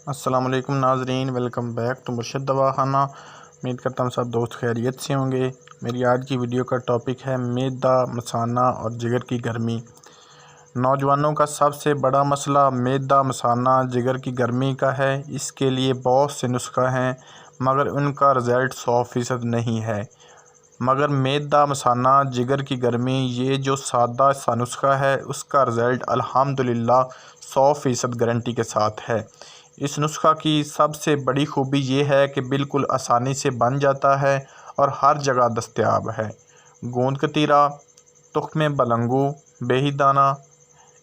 السلام علیکم ناظرین، ویلکم بیک ٹو مرشد دواخانہ۔ امید کرتا ہوں سب دوست خیریت سے ہوں گے۔ میری آج کی ویڈیو کا ٹاپک ہے معدہ، مثانہ اور جگر کی گرمی۔ نوجوانوں کا سب سے بڑا مسئلہ معدہ، مثانہ، جگر کی گرمی کا ہے۔ اس کے لیے بہت سے نسخے ہیں مگر ان کا رزلٹ 100% نہیں ہے۔ مگر معدہ، مثانہ، جگر کی گرمی، یہ جو سادہ سا نسخہ ہے اس کا رزلٹ الحمدللہ 100% گارنٹی کے ساتھ ہے۔ اس نسخہ کی سب سے بڑی خوبی یہ ہے کہ بالکل آسانی سے بن جاتا ہے اور ہر جگہ دستیاب ہے۔ گوند کتیرا، تخم بلنگو، بیہی دانہ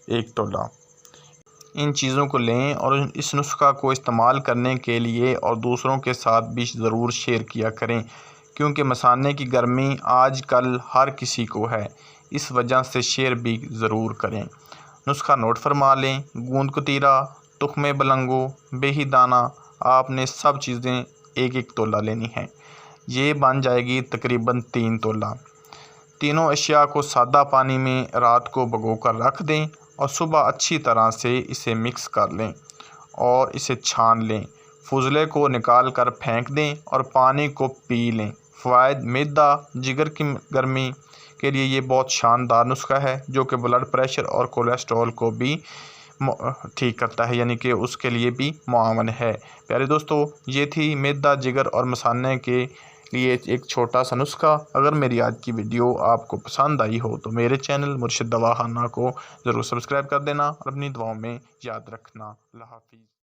1 تولہ۔ ان چیزوں کو لیں اور اس نسخہ کو استعمال کرنے کے لیے اور دوسروں کے ساتھ بھی ضرور شیئر کیا کریں، کیونکہ مثانے کی گرمی آج کل ہر کسی کو ہے، اس وجہ سے شیئر بھی ضرور کریں۔ نسخہ نوٹ فرما لیں۔ گوند کتیرا، تخم بلنگو، بیہی دانہ، آپ نے سب چیزیں 1 تولہ لینی ہیں۔ یہ بن جائے گی تقریباً 3 تولہ۔ تینوں اشیاء کو سادہ پانی میں رات کو بھگو کر رکھ دیں اور صبح اچھی طرح سے اسے مکس کر لیں اور اسے چھان لیں۔ فضلے کو نکال کر پھینک دیں اور پانی کو پی لیں۔ فوائد: معدہ، جگر کی گرمی کے لیے یہ بہت شاندار نسخہ ہے جو کہ بلڈ پریشر اور کولیسٹرول کو بھی ٹھیک کرتا ہے، یعنی کہ اس کے لیے بھی معاون ہے۔ پیارے دوستو، یہ تھی معدہ، جگر اور مثانے کے لیے ایک چھوٹا سا نسخہ۔ اگر میری آج کی ویڈیو آپ کو پسند آئی ہو تو میرے چینل مرشد دواخانہ کو ضرور سبسکرائب کر دینا اور اپنی دعاؤں میں یاد رکھنا۔ اللہ حافظ۔